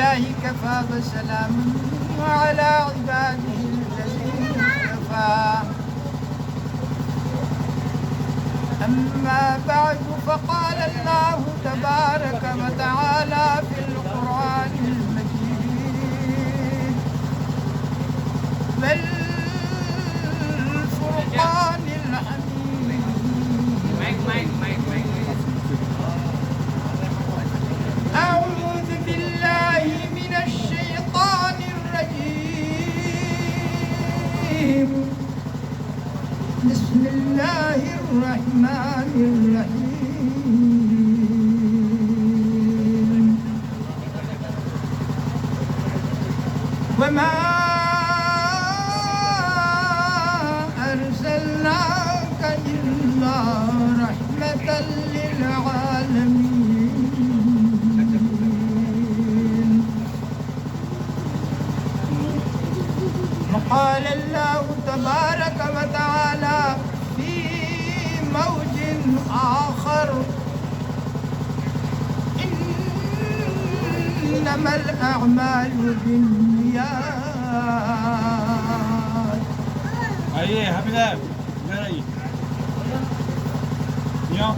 بالله كفى وسلام على عباده الذين اصطفى. أما بعد فقال الله تبارك وتعالى في القرآن المجيد والفرقان الحميد. أعوذ بالله من الشيطان الرجيم. بسم الله الرحمن الرحيم. وما أرسلناك إلا رحمة للعالمين. وقال الله تبارك وتعالى في موج آخر إنما الأعمال بالنيات. آئیے حافظ صاحب ادھر آئیے. یوں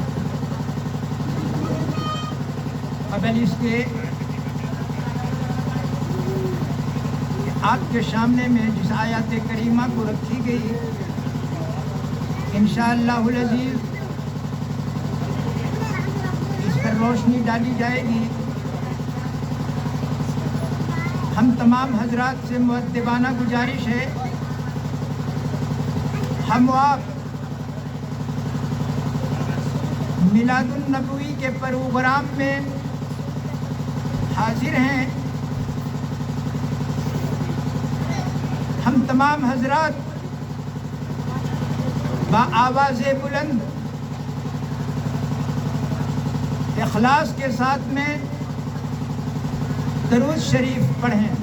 قبل اس کے آپ کے سامنے میں جس آیات کریمہ کو رکھی گئی انشاءاللہ العزیز اس پر روشنی ڈالی جائے گی. ہم تمام حضرات سے مؤدبانہ گزارش ہے ہم و آپ میلاد النبوی کے پروگرام میں حاضر ہیں. ہم تمام حضرات با آواز بلند اخلاص کے ساتھ میں درود شریف پڑھیں.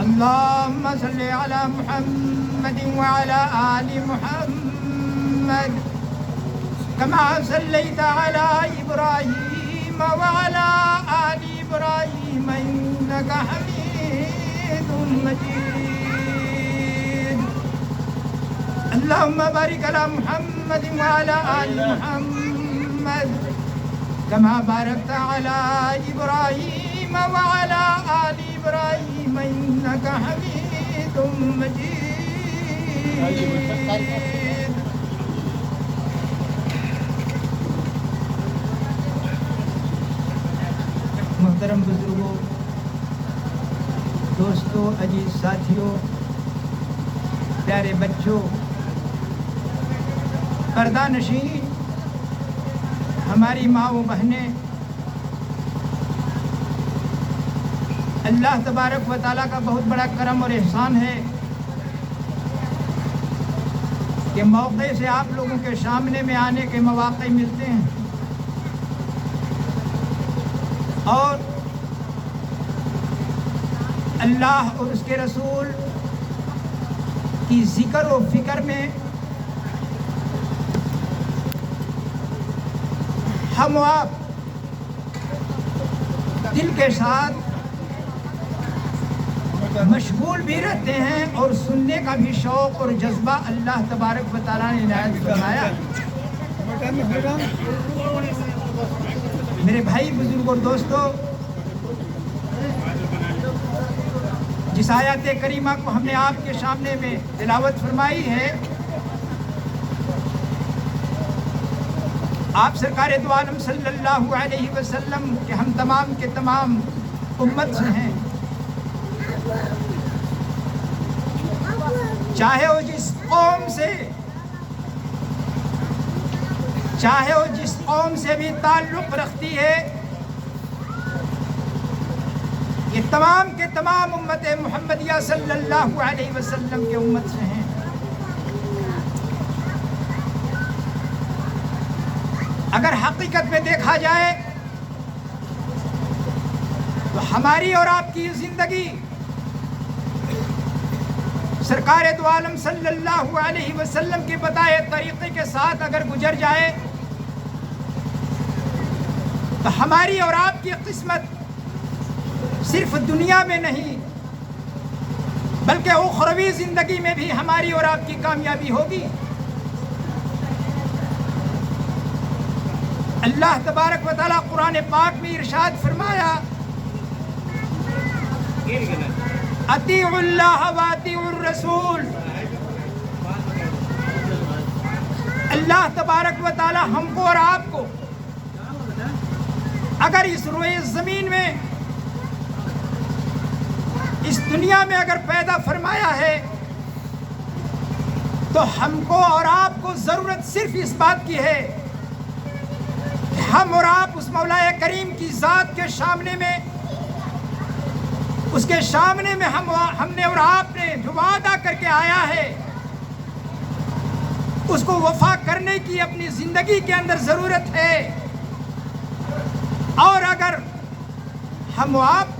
اللہم صلی علی محمد وعلی آل محمد کما صلیت علی ابراہیم وعلی آل ابراہیم انک حمید مجید. اللہم بارک علی محمد وعلی آل محمد کما بارکت علی ابراہیم وعلی آل ابراہیم انک حمید مجید. محترم بزرگوں، دوستوں، عزیز ساتھیوں، پیارے بچوں، پردہ نشین ہماری ماں و بہنیں، اللہ تبارک و تعالیٰ کا بہت بڑا کرم اور احسان ہے کہ موقع سے آپ لوگوں کے سامنے میں آنے کے مواقع ملتے ہیں اور اللہ اور اس کے رسول کی ذکر و فکر میں ہم و آپ دل کے ساتھ مشغول بھی رہتے ہیں اور سننے کا بھی شوق اور جذبہ اللہ تبارک و تعالیٰ نے عنایت فرمایا. میرے بھائی، بزرگ اور دوستوں، جس آیات کریمہ کو ہم نے آپ کے سامنے میں تلاوت فرمائی ہے، آپ سرکار دو عالم صلی اللہ علیہ وسلم کہ ہم تمام کے تمام امت سے ہیں. چاہے وہ جس قوم سے بھی تعلق رکھتی ہے، یہ تمام کے تمام امت محمدیہ صلی اللہ علیہ وسلم کے امت سے ہیں. اگر حقیقت میں دیکھا جائے تو ہماری اور آپ کی زندگی سرکار دو عالم صلی اللہ علیہ وسلم کے بتائے طریقے کے ساتھ اگر گزر جائے تو ہماری اور آپ کی قسمت صرف دنیا میں نہیں بلکہ اخروی زندگی میں بھی ہماری اور آپ کی کامیابی ہوگی۔ اللہ تبارک و تعالیٰ قرآن پاک میں ارشاد فرمایا اطیعوا اللہ و اطیعوا الرسول۔ اللہ تبارک و تعالیٰ ہم کو اور آپ کو اگر اس روئے زمین میں اس دنیا میں اگر پیدا فرمایا ہے تو ہم کو اور آپ کو ضرورت صرف اس بات کی ہے کہ ہم اور آپ اس مولا کریم کی ذات کے سامنے میں اس کے سامنے میں ہم نے اور آپ نے جو وعدہ کر کے آیا ہے اس کو وفا کرنے کی اپنی زندگی کے اندر ضرورت ہے۔ اور اگر ہم و آپ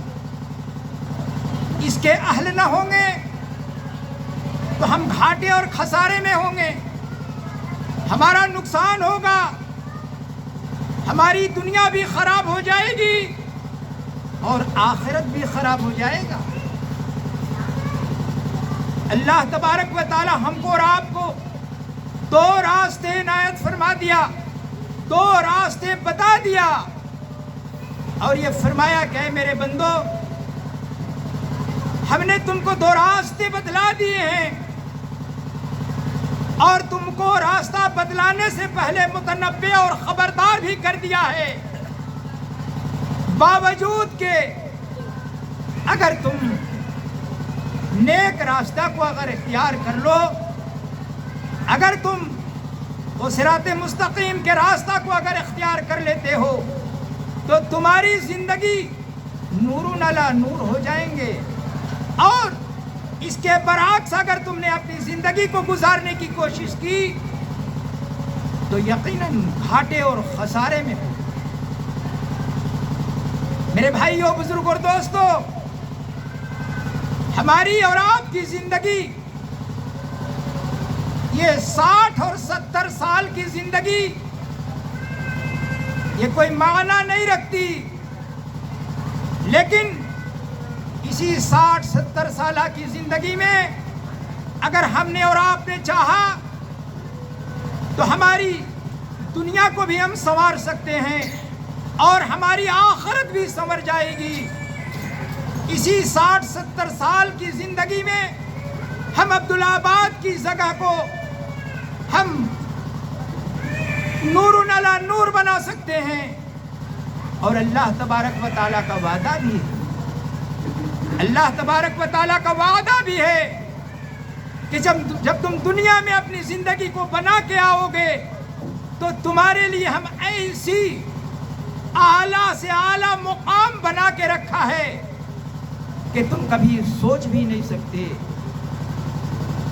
اس کے اہل نہ ہوں گے تو ہم گھاٹے اور خسارے میں ہوں گے، ہمارا نقصان ہوگا، ہماری دنیا بھی خراب ہو جائے گی اور آخرت بھی خراب ہو جائے گا۔ اللہ تبارک و تعالی ہم کو اور آپ کو دو راستے عنایت فرما دیا، دو راستے بتا دیا اور یہ فرمایا کہ اے میرے بندو ہم نے تم کو دو راستے بتلا دیے ہیں اور تم کو راستہ بدلانے سے پہلے متنبع اور خبردار بھی کر دیا ہے، باوجود کہ اگر تم نیک راستہ کو اگر اختیار کر لو، اگر تم وہ صراط مستقیم کے راستہ کو اگر اختیار کر لیتے ہو تو تمہاری زندگی نور علی نور ہو جائیں گے، اور اس کے برعکس اگر تم نے اپنی زندگی کو گزارنے کی کوشش کی تو یقیناً گھاٹے اور خسارے میں ہو۔ میرے بھائیوں، بزرگوں اور دوستو، ہماری اور آپ کی زندگی یہ 60 اور 70 سال کی زندگی یہ کوئی معنی نہیں رکھتی، لیکن اسی 60-70 سالہ کی زندگی میں اگر ہم نے اور آپ نے چاہا تو ہماری دنیا کو بھی ہم سنوار سکتے ہیں اور ہماری آخرت بھی سنور جائے گی۔ اسی 60-70 سال کی زندگی میں ہم عبدالآباد کی جگہ کو ہم نور علی نور بنا سکتے ہیں، اور اللہ تبارک و تعالیٰ کا وعدہ بھی ہے، اللہ تبارک و تعالیٰ کا وعدہ بھی ہے کہ جب تم دنیا میں اپنی زندگی کو بنا کے آؤ گے تو تمہارے لیے ہم ایسی اعلیٰ سے اعلیٰ مقام بنا کے رکھا ہے کہ تم کبھی سوچ بھی نہیں سکتے۔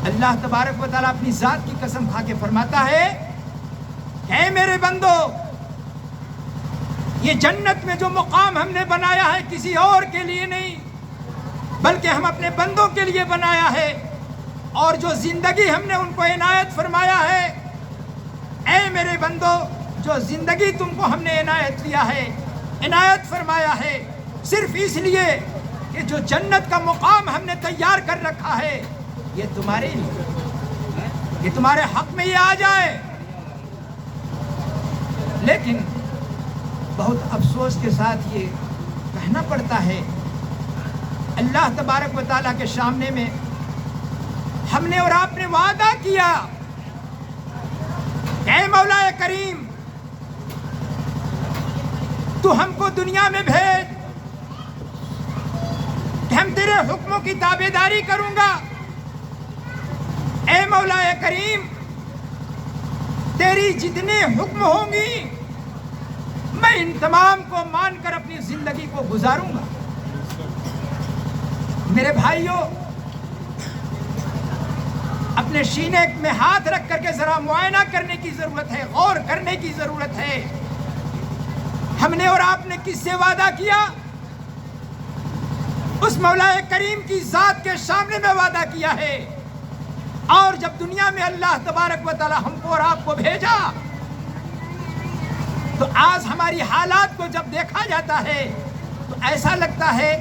اللہ تبارک و تعالیٰ اپنی ذات کی قسم کھا کے فرماتا ہے، اے میرے بندو، یہ جنت میں جو مقام ہم نے بنایا ہے کسی اور کے لیے نہیں بلکہ ہم اپنے بندوں کے لیے بنایا ہے، اور جو زندگی ہم نے ان کو عنایت فرمایا ہے، اے میرے بندو، جو زندگی تم کو ہم نے عنایت کیا ہے، عنایت فرمایا ہے، صرف اس لیے کہ جو جنت کا مقام ہم نے تیار کر رکھا ہے یہ تمہارے لیے، یہ تمہارے حق میں یہ آ جائے۔ لیکن بہت افسوس کے ساتھ یہ کہنا پڑتا ہے، اللہ تبارک و تعالیٰ کے سامنے میں ہم نے اور آپ نے وعدہ کیا، اے مولا کریم تو ہم کو دنیا میں بھیج کہ ہم تیرے حکموں کی تابعداری کروں گا۔ اے مولا کریم تیری جتنے حکم ہوں گی میں ان تمام کو مان کر اپنی زندگی کو گزاروں گا۔ میرے بھائیوں، اپنے سینے میں ہاتھ رکھ کر کے ذرا معائنہ کرنے کی ضرورت ہے، غور کرنے کی ضرورت ہے۔ ہم نے اور آپ نے کس سے وعدہ کیا؟ اس مولا کریم کی ذات کے سامنے میں وعدہ کیا ہے، اور جب دنیا میں اللہ تبارک و تعالی ہم کو اور آپ کو بھیجا تو آج ہماری حالات کو جب دیکھا جاتا ہے تو ایسا لگتا ہے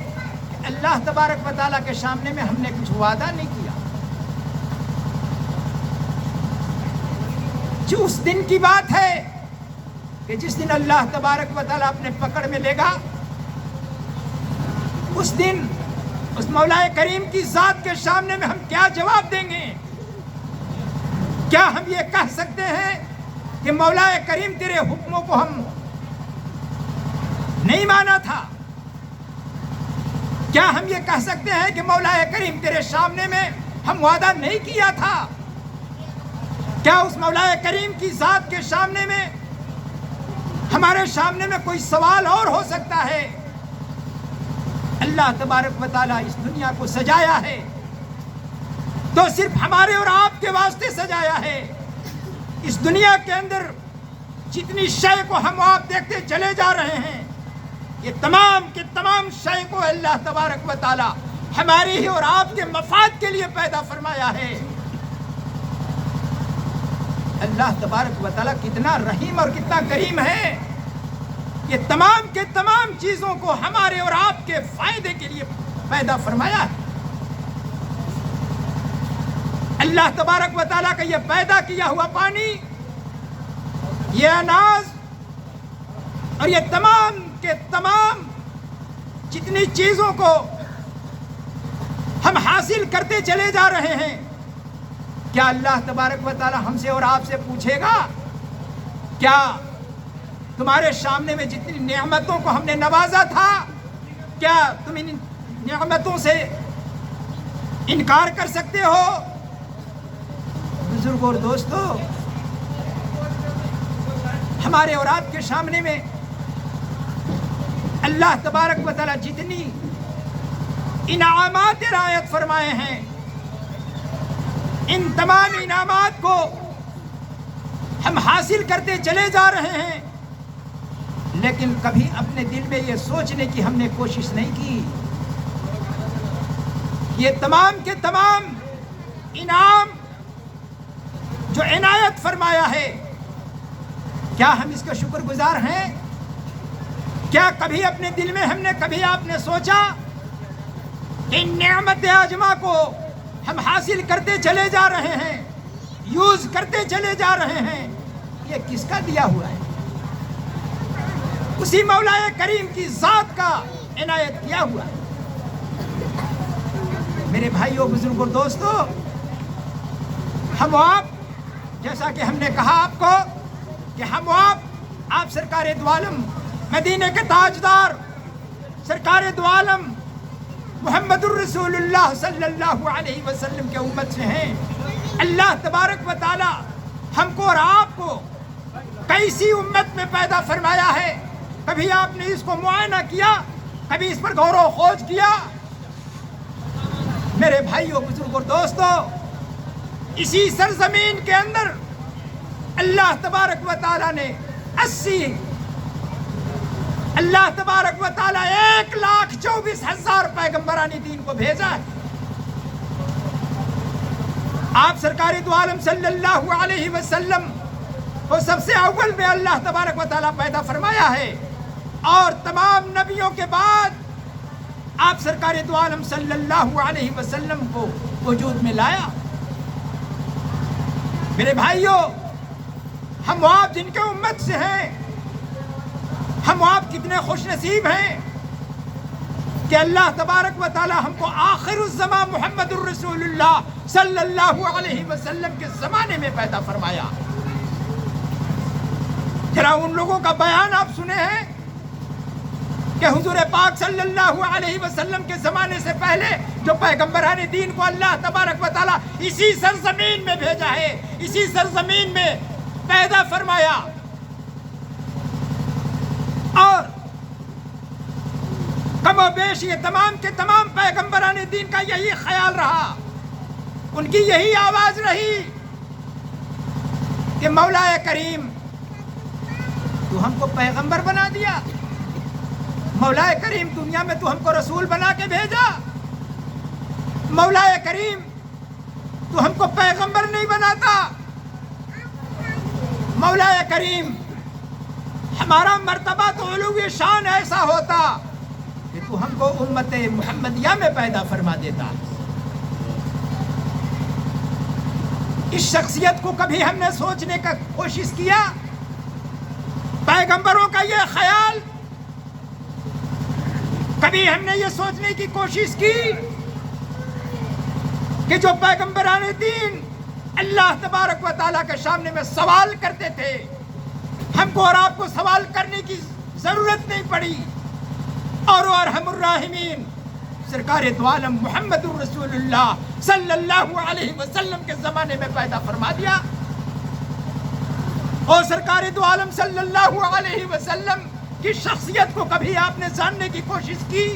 اللہ تبارک و تعالیٰ کے سامنے میں ہم نے کچھ وعدہ نہیں کیا. جو اس دن کی بات ہے کہ جس دن اللہ تبارک و تعالیٰ اپنے پکڑ میں لے گا، اس دن اس مولا کریم کی ذات کے سامنے میں ہم کیا جواب دیں گے؟ کیا ہم یہ کہہ سکتے ہیں کہ مولا کریم تیرے حکموں کو ہم نہیں مانا تھا؟ کیا ہم یہ کہہ سکتے ہیں کہ مولا کریم تیرے سامنے میں ہم وعدہ نہیں کیا تھا؟ کیا اس مولا کریم کی ذات کے سامنے میں ہمارے سامنے میں کوئی سوال اور ہو سکتا ہے؟ اللہ تبارک و تعالیٰ اس دنیا کو سجایا ہے تو صرف ہمارے اور آپ کے واسطے سجایا ہے. اس دنیا کے اندر جتنی شے کو ہم آپ دیکھتے چلے جا رہے ہیں، یہ تمام کے تمام شے کو اللہ تبارک و تعالیٰ ہماری ہی اور آپ کے مفاد کے لیے پیدا فرمایا ہے. اللہ تبارک و تعالیٰ کتنا رحیم اور کتنا کریم ہے. یہ تمام کے تمام چیزوں کو ہمارے اور آپ کے فائدے کے لیے پیدا فرمایا ہے. اللہ تبارک و تعالیٰ کا یہ پیدا کیا ہوا پانی، یہ اناج اور یہ تمام کے تمام جتنی چیزوں کو ہم حاصل کرتے چلے جا رہے ہیں، کیا اللہ تبارک و تعالیٰ ہم سے اور آپ سے پوچھے گا کیا تمہارے سامنے میں جتنی نعمتوں کو ہم نے نوازا تھا، کیا تم ان نعمتوں سے انکار کر سکتے ہو؟ بزرگوں اور دوستو، ہمارے اور آپ کے سامنے میں اللہ تبارک و تعالیٰ جتنی انعامات رعایت فرمائے ہیں، ان تمام انعامات کو ہم حاصل کرتے چلے جا رہے ہیں، لیکن کبھی اپنے دل میں یہ سوچنے کی ہم نے کوشش نہیں کی یہ تمام کے تمام انعام جو عنایت فرمایا ہے، کیا ہم اس کا شکر گزار ہیں؟ کیا کبھی اپنے دل میں ہم نے کبھی آپ نے سوچا کہ ان نعمت عظمہ کو ہم حاصل کرتے چلے جا رہے ہیں، یوز کرتے چلے جا رہے ہیں، یہ کس کا دیا ہوا ہے؟ اسی مولا کریم کی ذات کا عنایت کیا ہوا ہے. میرے بھائیوں، بزرگوں، دوستو، ہم آپ جیسا کہ ہم نے کہا آپ کو کہ ہم آپ سرکار دو عالم مدینے کے تاجدار سرکار دو عالم محمد الرسول اللہ صلی اللہ علیہ وسلم کے امت سے ہیں. اللہ تبارک و تعالی ہم کو اور آپ کو کیسی امت میں پیدا فرمایا ہے؟ کبھی آپ نے اس کو معائنہ کیا؟ کبھی اس پر غور و خوض کیا؟ میرے بھائیوں، بزرگوں، دوستو، اسی سرزمین کے اندر اللہ تبارک و تعالیٰ نے اللہ تبارک و تعالیٰ 1,24,000 پیغمبران دین کو بھیجا ہے. آپ سرکار دو عالم صلی اللہ علیہ وسلم کو سب سے اول میں اللہ تبارک و تعالیٰ پیدا فرمایا ہے، اور تمام نبیوں کے بعد آپ سرکار دو عالم صلی اللہ علیہ وسلم کو وجود میں لایا. میرے بھائیوں، ہم آپ جن کے امت سے ہیں، ہم آپ کتنے خوش نصیب ہیں کہ اللہ تبارک و تعالی ہم کو آخر الزمان محمد الرسول اللہ صلی اللہ علیہ وسلم کے زمانے میں پیدا فرمایا. ذرا ان لوگوں کا بیان آپ سنے ہیں کہ حضور پاک صلی اللہ علیہ وسلم کے زمانے سے پہلے جو پیغمبران دین کو اللہ تبارک و تعالیٰ اسی سرزمین میں بھیجا ہے، اسی سرزمین میں پیدا فرمایا، اور کم و بیش یہ تمام کے تمام پیغمبران دین کا یہی خیال رہا، ان کی یہی آواز رہی کہ مولا کریم تو ہم کو پیغمبر بنا دیا، مولا کریم دنیا میں تو ہم کو رسول بنا کے بھیجا، مولا کریم تو ہم کو پیغمبر نہیں بناتا، مولا کریم ہمارا مرتبہ تو علو شان ایسا ہوتا کہ تو ہم کو امت محمدیہ میں پیدا فرما دیتا. اس شخصیت کو کبھی ہم نے سوچنے کا کوشش کیا؟ پیغمبروں کا یہ خیال کبھی ہم نے یہ سوچنے کی کوشش کی کہ جو پیغمبران دین اللہ تبارک و تعالیٰ کے سامنے میں سوال کرتے تھے، ہم کو اور آپ کو سوال کرنے کی ضرورت نہیں پڑی، اور ارحم الراحمین سرکار دو عالم محمد الرسول اللہ صلی اللہ علیہ وسلم کے زمانے میں پیدا فرما دیا. اور سرکار دو عالم صلی اللہ علیہ وسلم کی شخصیت کو کبھی آپ نے جاننے کی کوشش کی؟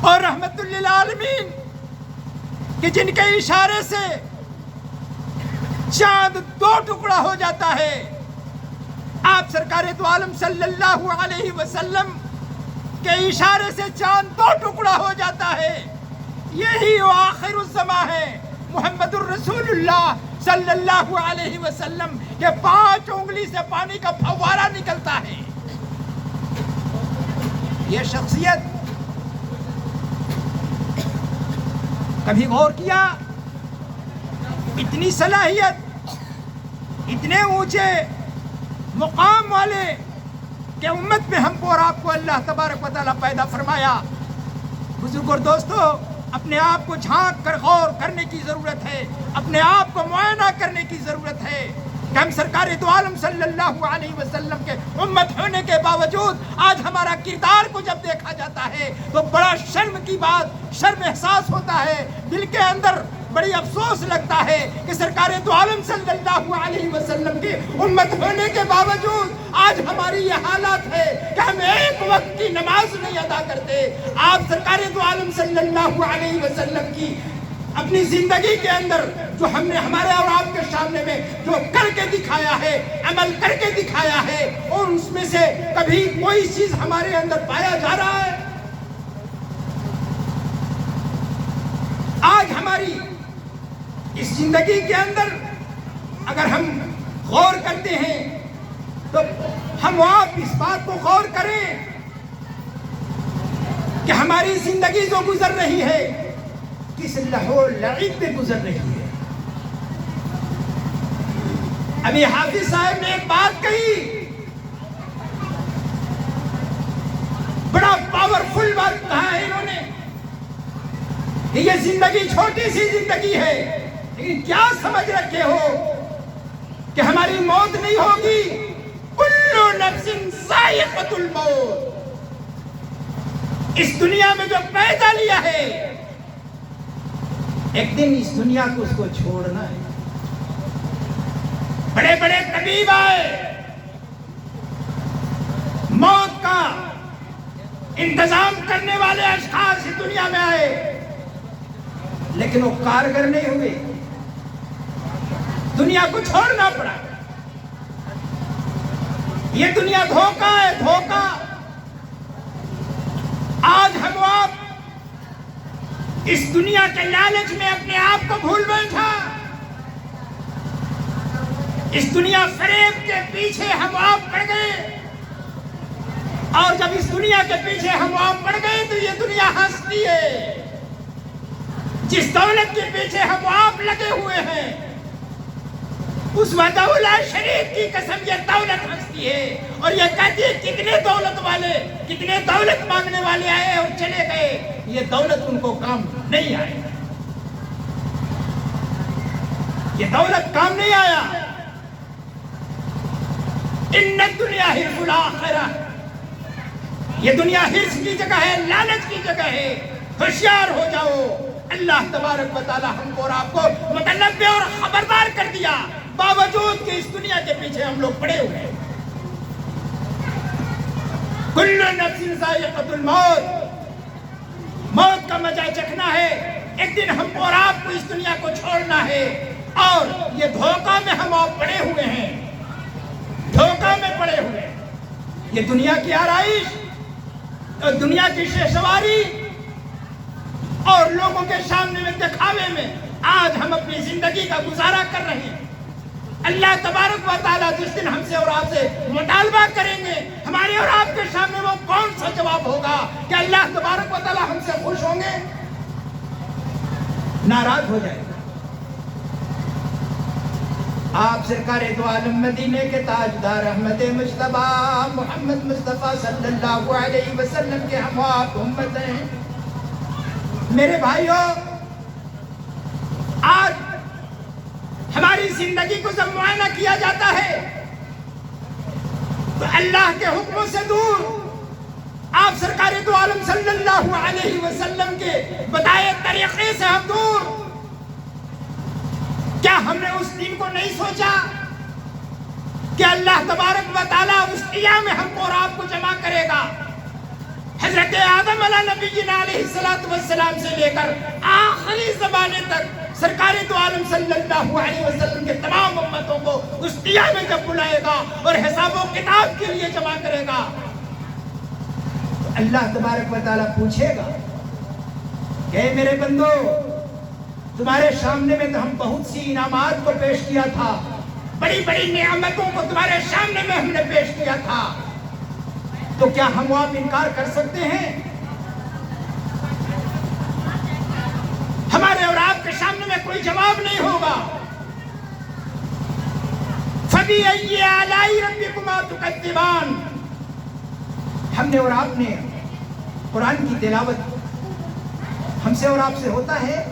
اور رحمت للعالمین کہ جن کے اشارے سے چاند دو ٹکڑا ہو جاتا ہے، آپ سرکار دو عالم صلی اللہ علیہ وسلم کے اشارے سے چاند دو ٹکڑا ہو جاتا ہے. یہی وہ آخر الزمان ہے، محمد الرسول اللہ صلی اللہ علیہ وسلم کے 5 انگلی سے پانی کا فوارہ نکلتا ہے. یہ شخصیت کبھی غور کیا؟ اتنی صلاحیت، اتنے اونچے مقام والے کہ امت میں ہم کو اور آپ کو اللہ تبارک و تعالیٰ پیدا فرمایا. بزرگ اور دوستو، اپنے آپ کو جھانک کر غور کرنے کی ضرورت ہے، اپنے آپ کو معائنہ کرنے کی ضرورت ہے کہ ہم سرکار دو عالم صلی اللہ علیہ وسلم کے امت ہونے کے باوجود آج ہمارا کردار کو جب دیکھا جاتا ہے تو بڑا شرم کی بات، شرم احساس ہوتا ہے، دل کے اندر بڑی افسوس لگتا ہے کہ سرکار دو عالم صلی اللہ علیہ وسلم کی امت ہونے کے باوجود آج ہماری یہ حالت ہے کہ ہم ایک وقت کی نماز نہیں ادا کرتے. آپ سرکار دو عالم صلی اللہ علیہ وسلم کی اپنی زندگی کے اندر جو ہم نے ہمارے اور آپ کے سامنے میں جو کر کے دکھایا ہے، عمل کر کے دکھایا ہے، اور اس میں سے کبھی کوئی چیز ہمارے اندر پایا جا رہا ہے؟ آج ہماری اس زندگی کے اندر اگر ہم غور کرتے ہیں تو ہم آپ اس بات کو غور کریں کہ ہماری زندگی جو گزر رہی ہے کس لہو لعب میں گزر رہی ہے. ابھی حافظ صاحب نے ایک بات کہی، بڑا پاورفل بات کہا ہے انہوں نے کہ یہ زندگی چھوٹی سی زندگی ہے، لیکن کیا سمجھ رکھے ہو کہ ہماری موت نہیں ہوگی؟ کل نفس ذائقۃ الموت. اس دنیا میں جو پیدا لیا ہے ایک دن اس دنیا کو اس کو چھوڑنا ہے. بڑے بڑے طبیب آئے، موت کا انتظام کرنے والے اشخاص اس دنیا میں آئے، لیکن وہ کارگر نہیں ہوئے، دنیا کو چھوڑنا پڑا. یہ دنیا دھوکہ ہے، دھوکہ. آج ہم آپ اس دنیا کے لالچ میں اپنے آپ کو بھول بیٹھا. اس دنیا فریب کے پیچھے ہم آپ پڑ گئے، اور جب اس دنیا کے پیچھے ہم آپ پڑ گئے تو یہ دنیا ہنستی ہے. جس دولت کے پیچھے ہم آپ لگے ہوئے ہیں اس وحدہ لا شریک کی قسم یہ دولت ہنستی ہے اور یہ کہتی ہے کتنے دولت والے، کتنے دولت مانگنے والے آئے اور چلے گئے، یہ دولت ان کو کام نہیں آئے. یہ دولت کام نہیں آیا. ان الدنیا حرف الاخرہ، یہ دنیا حرص کی جگہ ہے، لالچ کی جگہ ہے. ہوشیار ہو جاؤ. اللہ تبارک و تعالی ہم کو اور آپ کو متنبہ اور خبردار کر دیا، باوجود کہ اس دنیا کے پیچھے ہم لوگ پڑے ہوئے ہیں. کل نفس ذائقۃ الموت، موت کا مزہ چکھنا ہے. ایک دن ہم کو اور آپ کو اس دنیا کو چھوڑنا ہے، اور یہ دھوکہ میں ہم آپ پڑے ہوئے ہیں، دھوکہ میں پڑے ہوئے ہیں. یہ دنیا کی آرائش اور دنیا کی شہسواری اور لوگوں کے سامنے میں دکھاوے میں آج ہم اپنی زندگی کا گزارا کر رہے ہیں. اللہ تبارک و تعالیٰ جس دن ہم سے اور آپ سے مطالبہ کریں گے، ہمارے اور آپ کے سامنے وہ کون سا جواب ہوگا کہ اللہ تبارک و تعالیٰ ہم سے خوش ہوں گے، ناراض ہو جائے گا؟ آپ سرکار دو عالم مدینے کے تاجدار احمد مجتبیٰ محمد مصطفیٰ صلی اللہ علیہ وسلم کے ہم آپ امت ہیں۔ میرے بھائیوں، آج ہماری زندگی کو جب معائنہ کیا جاتا ہے تو اللہ کے حکموں سے دور، آپ سرکار دو عالم صلی اللہ علیہ وسلم کے بتائے طریقے سے ہم دور۔ کیا ہم نے اس دن کو نہیں سوچا کہ اللہ تبارک و تعالیٰ اس قیام میں ہم کو اور آپ کو جمع کرے گا؟ حضرت آدم علیہ نبینا علیہ السلام سے لے کر آخری زمانے تک سرکار دو عالم صلی اللہ علیہ وسلم کے تمام امتوں کو اس قیام میں جب بلائے گا اور حساب و کتاب کے لیے جمع کرے گا تو اللہ تبارک و تعالیٰ پوچھے گا کہ میرے بندو، تمہارے سامنے میں تو ہم بہت سی انعامات کو پیش کیا تھا، بڑی بڑی نعمتوں کو تمہارے سامنے میں ہم نے پیش کیا تھا، تو کیا ہم آپ انکار کر سکتے ہیں؟ ہمارے اور آپ کے سامنے میں کوئی جواب نہیں ہوگا۔ فَبِأَيِّ آلَاءِ رَبِّكُمَا تُكَذِّبَانِ، ہم نے اور آپ نے قرآن کی تلاوت ہم سے اور آپ سے ہوتا ہے؟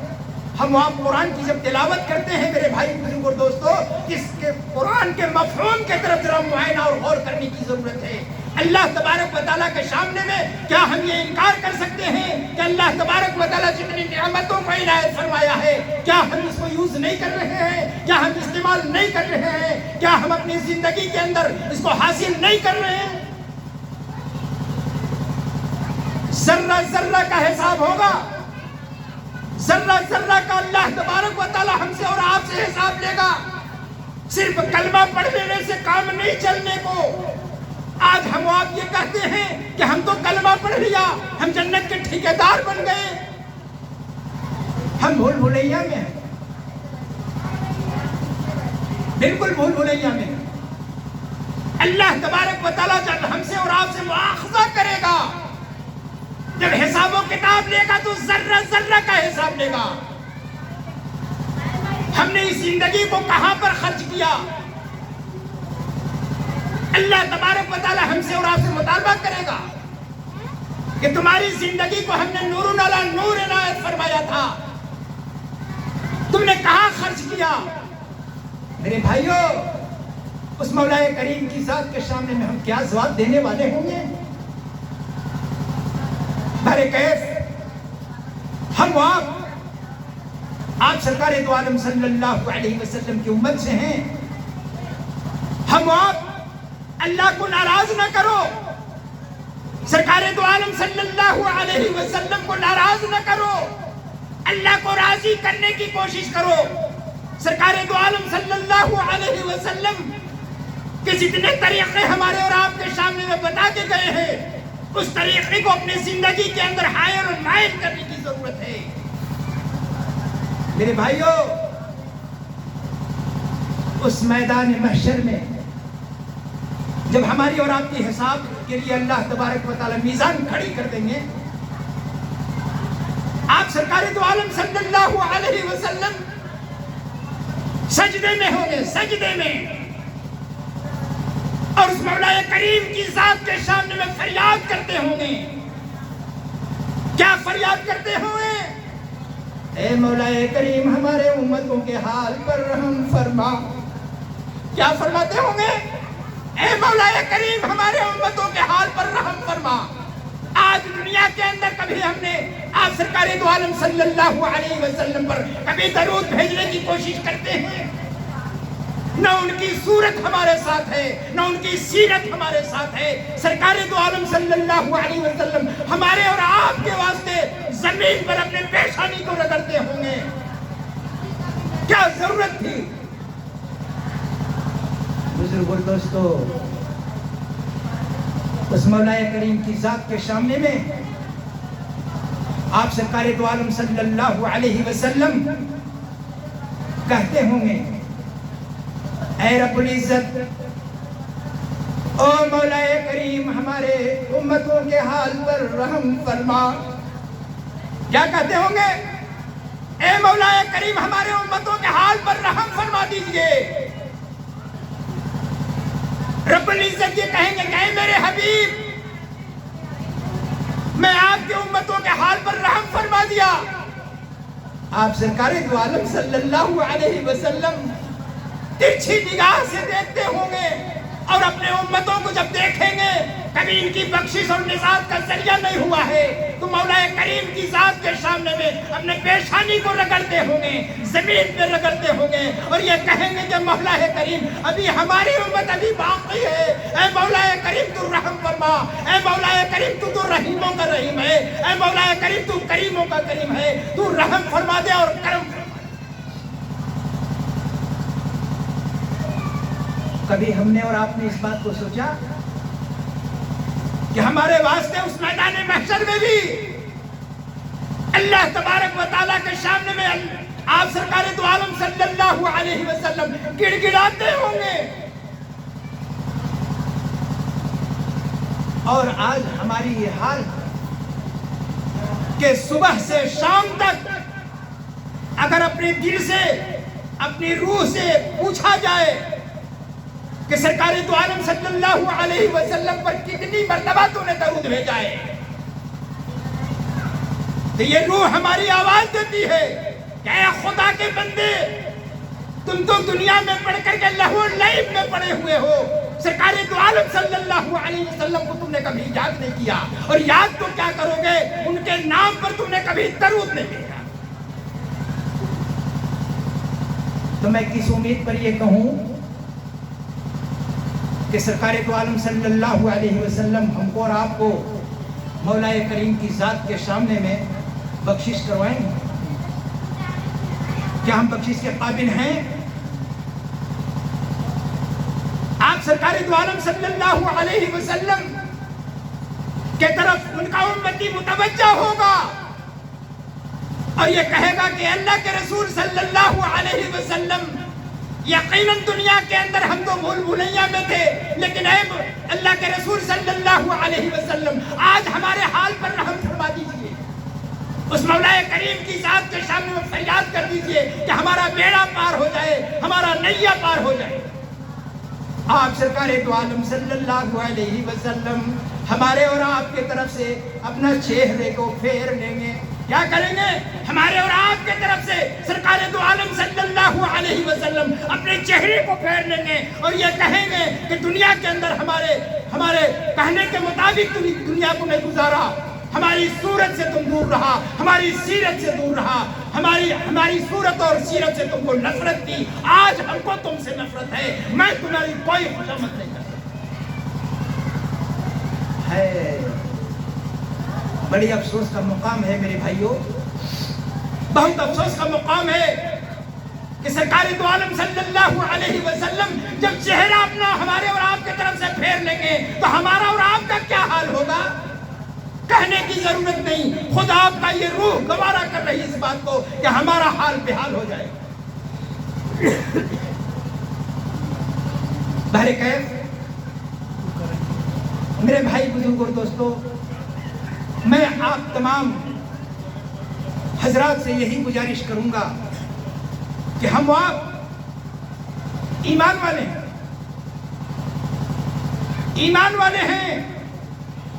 ہم آپ قرآن کی جب تلاوت کرتے ہیں میرے بھائی بزرگ اور دوستو، اس کے قرآن کے مفہوم کے طرف ذرا معائنہ اور غور کرنے کی ضرورت ہے۔ اللہ تبارک و تعالیٰ کے سامنے میں کیا ہم یہ انکار کر سکتے ہیں کہ اللہ تبارک و تعالیٰ جتنی نعمتوں کو عنایت فرمایا ہے، کیا ہم اس کو یوز نہیں کر رہے ہیں؟ کیا ہم استعمال نہیں کر رہے ہیں؟ کیا ہم اپنی زندگی کے اندر اس کو حاصل نہیں کر رہے ہیں؟ ذرہ ذرہ کا حساب ہوگا، ذرہ ذرہ کا اللہ تبارک و تعالیٰ ہم سے اور آپ سے حساب لے گا۔ صرف کلمہ پڑھ لینے سے کام نہیں چلنے کو۔ آج ہم آپ یہ کہتے ہیں کہ ہم تو کلمہ پڑھ لیا، ہم جنت کے ٹھیکیدار بن گئے۔ ہم بھول بھلیا میں ہیں، بالکل بھول بھلیا میں ہیں۔ اللہ تبارک و تعالیٰ جب ہم سے اور آپ سے مواخذہ کرے گا، جب حساب و کتاب لے گا تو ذرہ ذرہ کا حساب لے گا۔ ہم نے اس زندگی کو کہاں پر خرچ کیا؟ اللہ تبارک و تعالیٰ ہم سے اور آپ سے مطالبہ کرے گا کہ تمہاری زندگی کو ہم نے نور علی نور عنایت فرمایا تھا، تم نے کہاں خرچ کیا؟ میرے بھائیوں، اس مولا کریم کی ذات کے سامنے میں ہم کیا جواب دینے والے ہوں گے؟ بھرے کیف ہم آپ سرکار دو عالم صلی اللہ علیہ وسلم کی امت سے ہیں۔ ہم آپ اللہ کو ناراض نہ کرو، سرکار دو عالم صلی اللہ علیہ وسلم کو ناراض نہ کرو، اللہ کو راضی کرنے کی کوشش کرو۔ سرکار دو عالم صلی اللہ علیہ وسلم کے جتنے طریقے ہمارے اور آپ کے سامنے میں بتا کے گئے ہیں، اس طریقے کو اپنی زندگی کے اندر حائل اور مائل کرنے کی ضرورت ہے۔ میرے بھائیوں، اس میدان محشر میں جب ہماری اور آپ کی حساب کے لیے اللہ تبارک و تعالیٰ میزان کھڑی کر دیں گے، آپ سرکار دو عالم صلی اللہ علیہ وسلم سجدے میں ہوں گے، سجدے میں، اور اس مولا کریم کی ذات کے سامنے میں فریاد کرتے ہوں گے۔ کیا فریاد کرتے ہوں گے؟ اے مولا کریم، ہمارے امتوں کے حال پر رحم فرما۔ کیا فرماتے ہوں گے؟ اے مولا کریم، ہمارے امتوں کے حال پر رحم فرما۔ آج دنیا کے اندر کبھی ہم نے آپ سرکار دو عالم صلی اللہ علیہ وسلم پر کبھی درود بھیجنے کی کوشش کرتے ہیں؟ نہ ان کی صورت ہمارے ساتھ ہے، نہ ان کی سیرت ہمارے ساتھ ہے۔ سرکار دو عالم صلی اللہ علیہ وسلم ہمارے اور آپ کے واسطے زمین پر اپنے پیشانی کو رگڑتے ہوں گے۔ کیا ضرورت تھی؟ بزرگ اور دوستو، اس مولا کریم کی ذات کے سامنے میں آپ سرکار دو عالم صلی اللہ علیہ وسلم کہتے ہوں گے اے رب العزت، او مولا کریم ہمارے امتوں کے حال پر رحم فرما۔ کیا کہتے ہوں گے؟ اے مولا کریم ہمارے امتوں کے حال پر رحم فرما دیجئے۔ رب العزت یہ کہیں گے کہ اے میرے حبیب، میں آپ کے امتوں کے حال پر رحم فرما دیا۔ آپ سرکار دو عالم صلی اللہ علیہ وسلم ترچھی نگاہ سے دیکھتے ہوں گے اور اپنے امتوں کو جب دیکھیں گے کبھی ان کی بخشش اور نجات کا ذریعہ نہیں ہوا ہے تو مولا کریم کی ذات کے سامنے میں اپنے پیشانی کو رگڑتے ہوں گے، زمین پہ رگڑتے ہوں گے اور یہ کہیں گے کہ مولا کریم ابھی ہماری امت ابھی باقی ہے، اے مولا کریم تو رحم فرما، اے مولا کریم تو رحیموں کا رحیم ہے، اے مولا کریم تو کریموں کا کریم ہے، تو رحم فرما دے اور کرم فرما۔ کبھی ہم نے اور آپ نے اس بات کو سوچا کہ ہمارے واسطے اس میدان محشر میں بھی اللہ تبارک و تعالیٰ کے سامنے میں آپ سرکار دو عالم صلی اللہ علیہ وسلم گڑ گڑاتے ہوں گے؟ اور آج ہماری یہ حال کہ صبح سے شام تک اگر اپنے دل سے اپنی روح سے پوچھا جائے کہ سرکار دو عالم صلی اللہ علیہ وسلم پر کتنی مرتبہ تو نے درود بھیجا ہے، تو یہ روح ہماری آواز دیتی ہے کہ اے خدا کے بندے، تم تو دنیا میں پڑھ کر کے لہو لعب میں پڑے ہوئے ہو، سرکار دو عالم صلی اللہ علیہ وسلم کو تم نے کبھی یاد نہیں کیا، اور یاد تو کیا کرو گے، ان کے نام پر تم نے کبھی درود نہیں بھیجا۔ تو میں کس امید پر یہ کہوں کہ سرکار دو عالم صلی اللہ علیہ وسلم ہم کو اور آپ کو مولا کریم کی ذات کے سامنے میں بخشش کروائیں؟ کیا ہم بخشش کے قابل ہیں؟ آپ سرکار دو عالم صلی اللہ علیہ وسلم کے طرف ان کا امتی متوجہ ہوگا اور یہ کہے گا کہ اللہ کے رسول صلی اللہ علیہ وسلم یقیناً دنیا کے اندر ہم تو بھول بھلیاں میں تھے، لیکن اے اللہ کے رسول صلی اللہ علیہ وسلم آج ہمارے حال پر رحم فرما دیجئے۔ اس مولا کریم کی ذات کے سامنے میں فریاد کر دیجئے کہ ہمارا بیڑا پار ہو جائے، ہمارا نیا پار ہو جائے۔ آپ سرکار دو عالم صلی اللہ علیہ وسلم ہمارے اور آپ کے طرف سے اپنا چہرے کو پھیر لیں گے۔ کیا کریں گے؟ ہمارے اور آپ کے طرف سے سرکار دو عالم صلی اللہ علیہ وسلم اپنے چہرے کو پھیر لیں گے اور یہ کہیں گے کہ دنیا کے اندر ہمارے کہنے کے مطابق تم دنیا کو نہیں گزارا، ہماری صورت سے تم دور رہا، ہماری سیرت سے دور رہا، ہماری صورت اور سیرت سے تم کو نفرت تھی، آج ہم کو تم سے نفرت ہے، میں تمہاری کوئی خوشامد نہیں کر سکتا۔ ہے بڑی افسوس کا مقام ہے میرے بھائیوں، بہت افسوس کا مقام ہے کہ سرکار دو عالم صلی اللہ علیہ وسلم جب چہرہ اپنا ہمارے اور آپ کے طرف سے پھیر لیں گے تو ہمارا اور آپ کا کیا حال ہوگا؟ کہنے کی ضرورت نہیں، خود آپ کا یہ روح گوارا کر رہی اس بات کو کہ ہمارا حال بحال ہو جائے۔ بہرکیف میرے بھائی بزرگ اور دوستو، میں آپ تمام حضرات سے یہی گزارش کروں گا کہ ہم آپ ایمان والے ہیں،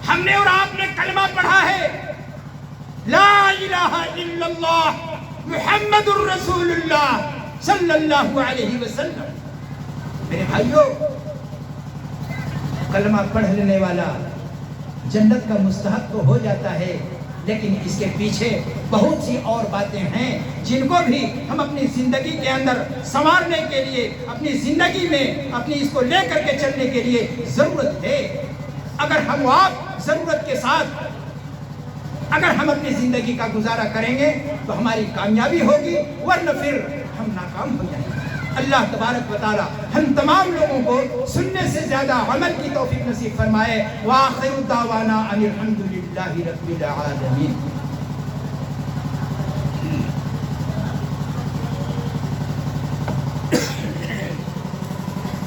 ہم نے اور آپ نے کلمہ پڑھا ہے، لا الہ الا اللہ محمد الرسول اللہ صلی اللہ علیہ وسلم۔ میرے بھائیوں، کلمہ پڑھ لینے والا جنت کا مستحق تو ہو جاتا ہے، لیکن اس کے پیچھے بہت سی اور باتیں ہیں جن کو بھی ہم اپنی زندگی کے اندر سنوارنے کے لیے، اپنی زندگی میں اپنی اس کو لے کر کے چلنے کے لیے ضرورت ہے۔ اگر ہم آپ ضرورت کے ساتھ اگر ہم اپنی زندگی کا گزارا کریں گے تو ہماری کامیابی ہوگی، ورنہ پھر ہم ناکام ہو جائیں گے۔ اللہ تبارک و تعالی ہم تمام لوگوں کو سننے سے زیادہ عمل کی توفیق نصیب فرمائے۔ وآخر دعوانا ان الحمد للہ رب العالمین۔